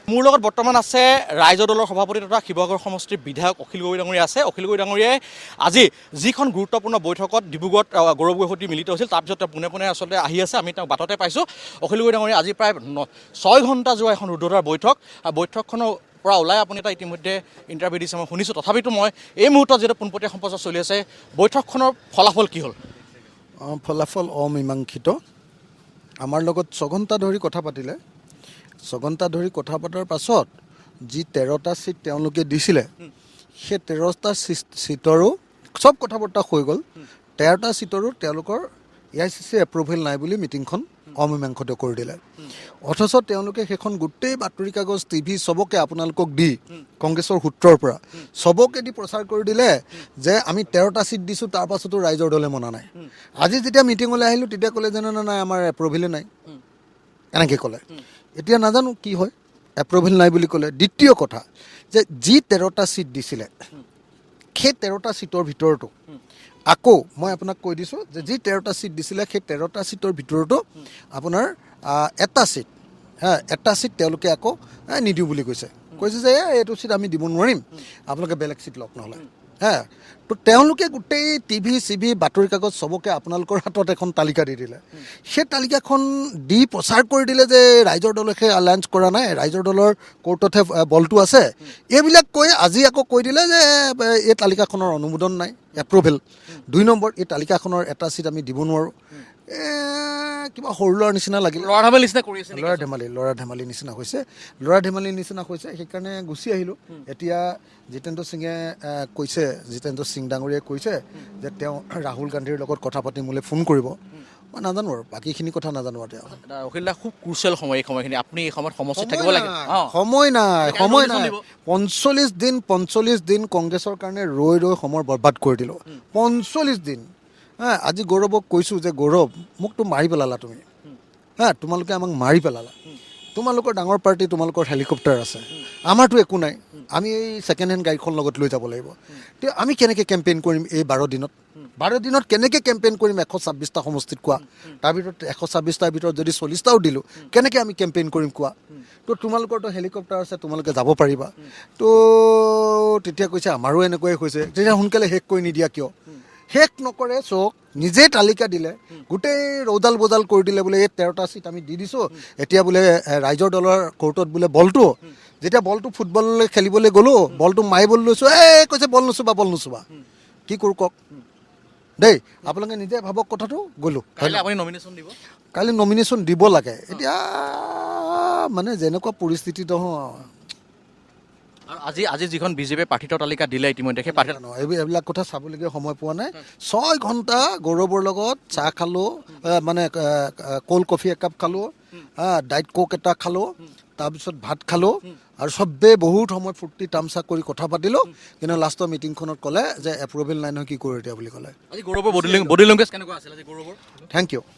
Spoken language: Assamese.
মোৰ লগত বৰ্তমান আছে ৰাইজৰ দলৰ সভাপতি তথা শিৱসাগৰ সমষ্টিৰ বিধায়ক অখিল গগৈ ডাঙৰীয়া আছে। অখিল গগৈ ডাঙৰীয়াই আজি যিখন গুৰুত্বপূৰ্ণ বৈঠকত ডিব্ৰুগড়ত গৌৰৱ গগৈৰ সৈতে মিলিত হৈছিল, তাৰপিছত তেওঁ পোনে পোনে আচলতে আহি আছে। আমি তেওঁক বাটতে পাইছোঁ। অখিল গগৈ ডাঙৰীয়া আজি প্ৰায় 6 ঘণ্টা যোৱা এখন ৰুদ্ধদ্বাৰ বৈঠক। বৈঠকখনৰ পৰা ওলাই আপুনি এটা ইতিমধ্যে ইণ্টাৰভিউ দিছে মই শুনিছোঁ। তথাপিতো মই এই মুহূৰ্তত যিহেতু পোনপটীয়া সম্প্ৰচাৰ চলি আছে, বৈঠকখনৰ ফলাফল কি হ'ল? ফলাফল অমীমাংসিত। আমাৰ লগত 6 ঘণ্টা ধৰি কথা পাতিলে। 6 ঘণ্টা ধৰি কথা পতাৰ পাছত যি 13টা ছিট তেওঁলোকে দিছিলে, সেই 13টা ছিটৰো চব কথা বতৰা হৈ গ'ল। 13টা ছিটৰো তেওঁলোকৰ AICC এপ্ৰুভেল নাই বুলি মিটিংখন অমীমাংসিত কৰি দিলে। অথচ তেওঁলোকে সেইখন গোটেই বাতৰি কাগজ টিভি চবকে আপোনালোকক দি কংগ্ৰেছৰ সূত্ৰৰ পৰা চবকে দি প্ৰচাৰ কৰি দিলে যে আমি 13টা ছিট দিছোঁ, তাৰ পাছতো ৰাইজৰ দলে মনা নাই। আজি যেতিয়া মিটিঙলৈ আহিলোঁ তেতিয়া ক'লে যে নাই আমাৰ এপ্ৰুভেলে নাই, এনেকৈ ক'লে। এতিয়া নাজানো কি হয়, এপ্ৰুভেল নাই বুলি ক'লে। দ্বিতীয় কথা যে যি 13টা ছিট দিছিলে, সেই 13টা ছিটৰ ভিতৰতো আকৌ মই আপোনাক কৈ দিছোঁ যে যি 13টা ছিট দিছিলে সেই 13টা ছিটৰ ভিতৰতো আপোনাৰ এটা ছিট তেওঁলোকে আকৌ নিদিওঁ বুলি কৈছে যে এইটো ছিট আমি দিব নোৱাৰিম, আপোনালোকে বেলেগ ছিট লওক নহ'লে। তো তেওঁলোকে গোটেই টিভি চিভি বাতৰি কাগজ চবকে আপোনালোকৰ হাতত এখন তালিকা দি দিলে। সেই তালিকাখন দি প্ৰচাৰ কৰি দিলে যে ৰাইজৰ দলে সেই এলায়েঞ্চ কৰা নাই, ৰাইজৰ দলৰ কোৰ্টতহে বলটো আছে। এইবিলাক কৈ আজি আকৌ কৈ দিলে যে এই তালিকাখনৰ অনুমোদন নাই, এপ্ৰুভেল। 2 নম্বৰ, এই তালিকাখনৰ এটা ছিট আমি দিব নোৱাৰোঁ। কিবা সৰু ল'ৰাৰ নিচিনা লাগিল। ল'ৰা ধেমালি নিচিনা কৰি আছে। ল'ৰা ধেমালি নিচিনা হৈছে। সেইকাৰণে গুচি আহিলোঁ। এতিয়া জিতেন্দ্ৰ সিং ডাঙৰীয়াই কৈছে যে তেওঁ ৰাহুল গান্ধীৰ লগত কথা পাতি মোলৈ ফোন কৰিব। মই নাজানো আৰু বাকীখিনি কথা নাজানো। আৰু তেওঁ অখিল দা খুব ক্ৰুচিয়েল সময়, এই সময়খিনি আপুনি এই সময়ত সমষ্টিত থাকিব লাগে। সময় নাই 45 দিন কংগ্ৰেছৰ কাৰণে ৰৈ সময় বৰবাদ কৰি দিলোঁ। 45 দিন। আজি গৌৰৱক কৈছোঁ যে গৌৰৱ, মোকতো মাৰি পেলালা তুমি। তোমালোকে আমাক মাৰি পেলালা। তোমালোকৰ ডাঙৰ পাৰ্টি, তোমালোকৰ হেলিকপ্টাৰ আছে, আমাৰতো একো নাই। আমি এই ছেকেণ্ড হেণ্ড গাড়ীখন লগত লৈ যাব লাগিব। তেতিয়া আমি কেনেকৈ কেম্পেইন কৰিম এই 12 দিনত কেনেকৈ কেম্পেইন কৰিম? 126টা সমষ্টিত কোৱা, তাৰ ভিতৰত 126টাৰ ভিতৰত যদি 40টাও দিলোঁ, কেনেকৈ আমি কেম্পেইন কৰিম কোৱা? তো তোমালোকৰতো হেলিকপ্টাৰ আছে, তোমালোকে যাব পাৰিবা। তো তেতিয়া কৈছে আমাৰো এনেকুৱাই হৈছে। তেতিয়া সোনকালে শেষ কৰি নিদিয়া কিয়? শেষ নকৰে, চক নিজে তালিকা দিলে, গোটেই ৰৌদাল বজাল কৰি দিলে। বোলে এই 13টা ছিট আমি দি দিছোঁ, এতিয়া বোলে ৰাইজৰ দলৰ কোৰ্টত বোলে বলটো, যেতিয়া বলটো ফুটবললৈ খেলিবলৈ গ'লোঁ, বলটো মাৰিবলৈ লৈছোঁ, কৈছে বল নুচুবা। কি কৰোঁ কওক দেই, আপোনালোকে নিজে ভাবক কথাটো। গ'লোঁ, কাইলৈ নমিনেশ্যন দিব লাগে। এতিয়া মানে যেনেকুৱা পৰিস্থিতি নহয়। আজি যিখন বিজেপিয়ে প্ৰাৰ্থিত্ব তালিকা দিলে ইতিমধ্যে, সেই এইবিলাক কথা চাবলগীয়া সময় পোৱা নাই। 6 ঘণ্টা গৌৰৱৰ লগত চাহ খালোঁ, মানে কোল্ড কফি একাপ খালোঁ, ডাইট কোক এটা খালোঁ, তাৰপিছত ভাত খালোঁ, আৰু চবেই বহুত সময় ফূৰ্তি তামচা কৰি কথা পাতিলোঁ। কিন্তু লাষ্টৰ মিটিংখনত ক'লে যে এপ্ৰুভেল নাই নহয়, কি কৰোঁ এতিয়া বুলি ক'লে। আজি গৌৰৱৰ বডি লেংগুৱেজ কেনেকুৱা আছিল? Thank U.